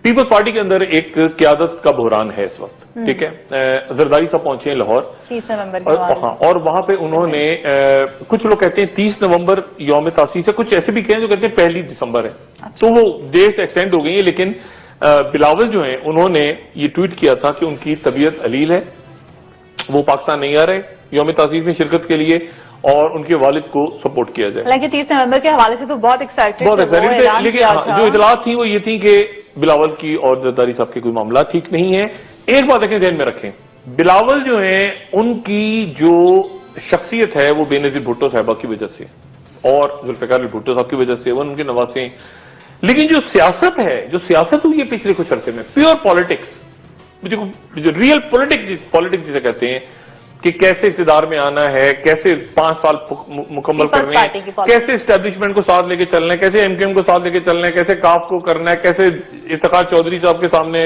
Peoples party کے اندر ایک قیادت کا بحران ہے اس وقت، ٹھیک ہے. زرداری صاحب پہنچے ہیں لاہور 30 نومبر کے بعد. ہاں، اور وہاں پہ انہوں نے کچھ لوگ کہتے ہیں 30 نومبر یوم تاسیس ہے، کچھ ایسے بھی کہیں جو کہتے ہیں 1 دسمبر ہے. تو وہ ڈیٹ ایکسٹینڈ ہو گئی ہے، لیکن بلاول جو ہیں انہوں نے یہ ٹویٹ کیا تھا کہ ان کی طبیعت علیل ہے، وہ پاکستان نہیں آ رہے یوم تاسیس میں شرکت کے لیے، اور ان کے والد کو سپورٹ کیا جائے. حالانکہ 30 نومبر کے حوالے سے تو بہت ایکسائٹڈ تھے، لیکن جو اطلاعات تھیں وہ یہ تھیں کہ بلاول کی اور زرداری صاحب کے کوئی معاملات ٹھیک نہیں ہیں. ایک بات دیکھیں، ذہن میں رکھیں، بلاول جو ہیں ان کی جو شخصیت ہے وہ بے نظیر بھٹو صاحبہ کی وجہ سے اور ذوالفقار علی بھٹو صاحب کی وجہ سے، وہ ان کے نواسے ہیں. لیکن جو سیاست ہے، جو سیاست ہوئی ہے پچھلے کچھ عرصے میں، پیور پالیٹکس، جو ریئل پالیٹکس جسے کہتے ہیں کہ کیسے اقتدار میں آنا ہے، کیسے 5 سال مکمل کرنے ہیں، کیسے اسٹیبلشمنٹ کو ساتھ لے کے چلنا ہے، کیسے ایم کیو ایم کو ساتھ لے کے چلنا ہے، کیسے کاف کو کرنا ہے، کیسے افتخار چودھری صاحب کے سامنے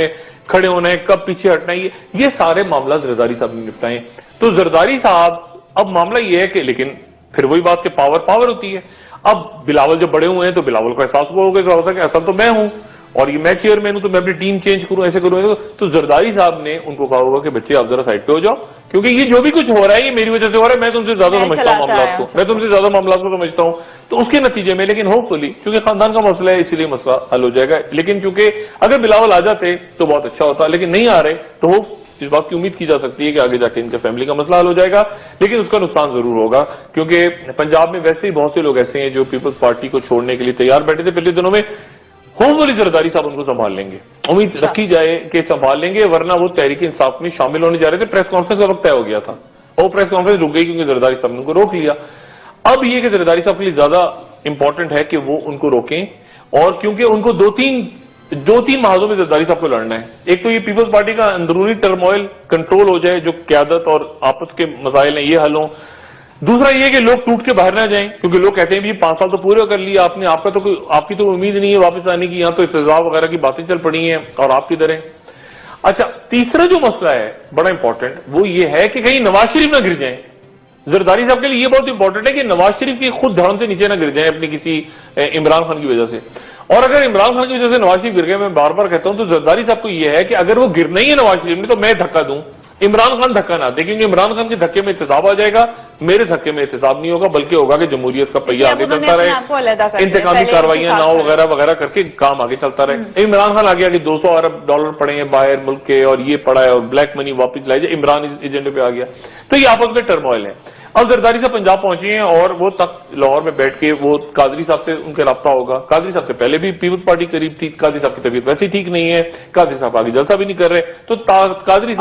کھڑے ہونا ہے، کب پیچھے ہٹنا ہے، یہ سارے معاملات زرداری صاحب نے نپٹائے. تو زرداری صاحب اب معاملہ یہ ہے کہ، لیکن پھر وہی بات کہ پاور ہوتی ہے. اب بلاول جب بڑے ہوئے ہیں تو بلاول کو احساس ہوا ہوگا کہ اصل تو میں ہوں اور یہ میں چیئرمین ہوں، تو میں اپنی ٹیم چینج کروں، ایسے کروں. تو زرداری صاحب نے ان کو کہا ہوگا کہ بچے آپ ذرا سائڈ پہ ہو جاؤ، کیونکہ یہ جو بھی کچھ ہو رہا ہے یہ میری وجہ سے ہو رہا ہے، میں تم سے زیادہ سمجھتا ہوں معاملات کو، میں تم سے زیادہ معاملات کو سمجھتا ہوں. تو اس کے نتیجے میں، لیکن ہوپ فلی کیونکہ خاندان کا مسئلہ ہے اسی لیے مسئلہ حل ہو جائے گا. لیکن چونکہ اگر بلاول آ جاتے تو بہت اچھا ہوتا، لیکن نہیں آ رہے تو ہوپ اس بات کی امید کی جا سکتی ہے کہ آگے جا کے ان کے فیملی کا مسئلہ حل ہو جائے گا. لیکن اس کا نقصان ضرور ہوگا، کیونکہ پنجاب میں ویسے ہی بہت سے لوگ ایسے ہیں جو پیپلز پارٹی کو چھوڑنے کے لیے تیار بیٹھے تھے پچھلے دنوں میں. ہوپفلی زرداری صاحب ان کو سنبھال لیں گے، امید رکھی جائے کہ سنبھال لیں گے، ورنہ وہ تحریک انصاف میں شامل ہونے جا رہے تھے. پریس کانفرنس کا وقت طے ہو گیا تھا اور پریس کانفرنس رک گئی کیونکہ زرداری صاحب نے ان کو روک لیا. اب یہ کہ زرداری صاحب کے لیے زیادہ امپورٹنٹ ہے کہ وہ ان کو روکیں، اور کیونکہ ان کو دو تین محاذوں میں زرداری صاحب کو لڑنا ہے. ایک تو یہ پیپلز پارٹی کا اندرونی ٹرموائل کنٹرول ہو جائے، جو قیادت اور آپس کے مسائل ہیں یہ حل ہوں. دوسرا یہ کہ لوگ ٹوٹ کے باہر نہ جائیں، کیونکہ لوگ کہتے ہیں بھی 5 سال تو پورے کر لیے آپ نے، آپ کی تو امید نہیں ہے واپس آنے کی، یہاں تو احتجاج وغیرہ کی باتیں چل پڑی ہیں اور آپ کدھر ہیں. اچھا، تیسرا جو مسئلہ ہے بڑا امپورٹنٹ وہ یہ ہے کہ کہیں نواز شریف نہ گر جائیں. زرداری صاحب کے لیے یہ بہت امپورٹنٹ ہے کہ نواز شریف کی خود دھڑم سے نیچے نہ گر جائیں اپنی کسی عمران خان کی وجہ سے. اور اگر عمران خان کی وجہ سے نواز شریف گر گئے، میں بار بار کہتا ہوں، تو زرداری صاحب کو یہ ہے کہ اگر وہ گرنا ہی ہے نواز شریف نے تو میں دھکا دوں، عمران خان دھکا نہ دے، کیونکہ عمران خان کے دھکے میں احتساب آ جائے گا، میرے دھکے میں احتساب نہیں ہوگا، بلکہ ہوگا کہ جمہوریت کا پہیہ آگے چلتا رہے، انتقامی کاروائیاں نہ ہو وغیرہ وغیرہ کر کے کام آگے چلتا رہے. عمران خان آگے آگے 200 ارب ڈالر پڑے ہیں باہر ملک کے، اور یہ پڑا ہے، اور بلیک منی واپس لائی جائے، عمران اس ایجنڈے پہ آ گیا. تو یہ آپس میں ٹرموائل ہے. اب زرداری صاحب پنجاب پہنچے ہیں اور وہ تک لاہور میں بیٹھ کے وہ قادری صاحب سے ان کا رابطہ ہوگا. قادری صاحب سے پہلے بھی پیپلز پارٹی قریب تھی، قادری صاحب کی طبیعت ویسے ہی ٹھیک نہیں ہے، قادری صاحب آگے جلسہ بھی نہیں کر رہے. تو قادری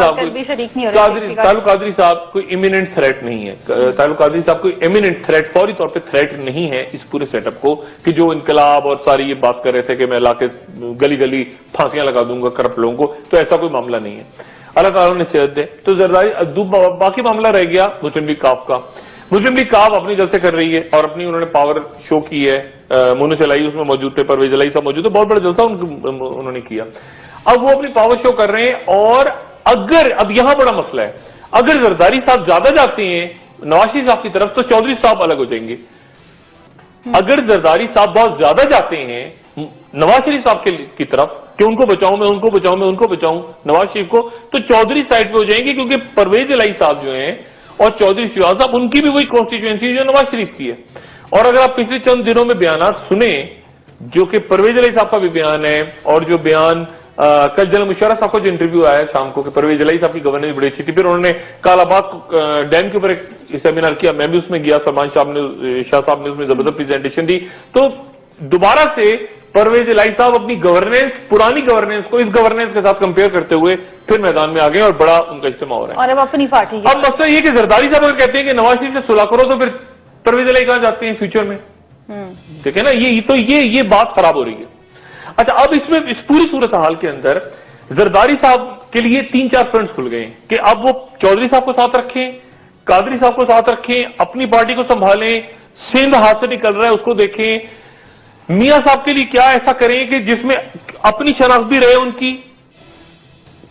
صاحب کوئی امییننٹ تھریٹ نہیں ہے، قادری صاحب کوئی امییننٹ تھریٹ، فوری طور پہ تھریٹ نہیں ہے اس پورے سیٹ اپ کو، کہ جو انقلاب اور ساری یہ بات کر رہے تھے کہ میں لا کے گلی گلی پھانسیاں لگا دوں گا کرپٹ لوگوں کو، تو ایسا کوئی معاملہ نہیں ہے. اللہ تعالیٰ نے صحت دے. تو زرداری باقی معاملہ رہ گیا مسلم لیگ کاف کا. مسلم لیگ کاف اپنی جلسے کر رہی ہے اور اپنی انہوں نے پاور شو کی ہے. مونس الائی اس میں موجود تھے، پرویز الائی صاحب موجود تھے، بہت بڑا جلسہ انہوں نے کیا. اب وہ اپنی پاور شو کر رہے ہیں، اور اگر اب یہاں بڑا مسئلہ ہے، اگر زرداری صاحب زیادہ جاتے ہیں نواز شریف صاحب کی طرف تو چودھری صاحب الگ ہو جائیں گے. اگر زرداری صاحب بہت زیادہ جاتے ہیں نواز شریف صاحب کی طرف کہ ان کو بچاؤں میں ان کو بچاؤں میں ان کو بچاؤں نواز شریف کو، تو چودھری سائڈ پہ ہو جائیں گے، کیونکہ پرویز الائی صاحب جو ہیں اور چودھری شہزاد صاحب ان کی بھی وہی کانسٹیچوئنسی جو نواز شریف کی ہے. اور اگر آپ پچھلے چند دنوں میں بیانات سنیں، جو کہ پرویز الائی صاحب کا بھی بیان ہے، اور جو بیان کل جنرل مشرف صاحب کو جو انٹرویو آیا شام کو کہ پرویز الائی صاحب کی گورننس بڑی اچھی تھی، پھر انہوں نے کالا باغ ڈیم کے اوپر ایک سیمینار کیا، میں بھی اس میں گیا، سلمان شاہ صاحب نے اس میں زبردست پریزنٹیشن دی. تو دوبارہ سے پرویز الائی صاحب اپنی گورننس، پرانی گورننس کو اس گورننس کے ساتھ کمپیئر کرتے ہوئے پھر میدان میں آ گئے اور بڑا ان کا اجتماع ہو رہا ہے. اور اب اپنی پارٹی اب مسئلہ یہ کہ زرداری صاحب اگر کہتے ہیں کہ نواز شریف سے صلح کرو تو پھر پرویز الائی کہاں جاتے ہیں فیوچر میں؟ دیکھیں نا، یہ بات خراب ہو رہی ہے. اچھا، اب اس میں اس پوری صورتحال کے اندر زرداری صاحب کے لیے 3-4 فرنٹس کھل گئے کہ اب وہ چودھری صاحب کو ساتھ رکھیں، قادری صاحب کو ساتھ رکھیں، اپنی پارٹی کو سنبھالیں، سندھ ہاتھ سے نکل رہا ہے اس کو دیکھیں. میاں صاحب کے لیے کیا ایسا کریں کہ جس میں اپنی شناخت بھی رہے ان کی،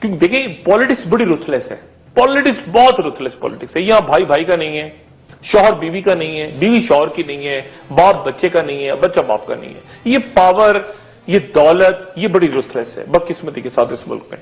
کیونکہ دیکھیں پالیٹکس بڑی رتھلیس ہے، پالیٹکس بہت رتھلیس پالیٹکس ہے. یہاں بھائی بھائی کا نہیں ہے، شوہر بیوی کا نہیں ہے، بیوی شوہر کی نہیں ہے، باپ بچے کا نہیں ہے، بچہ باپ کا نہیں ہے. یہ پاور یہ دولت، یہ بڑی ڈسٹریس ہے بدقسمتی کے ساتھ اس ملک میں.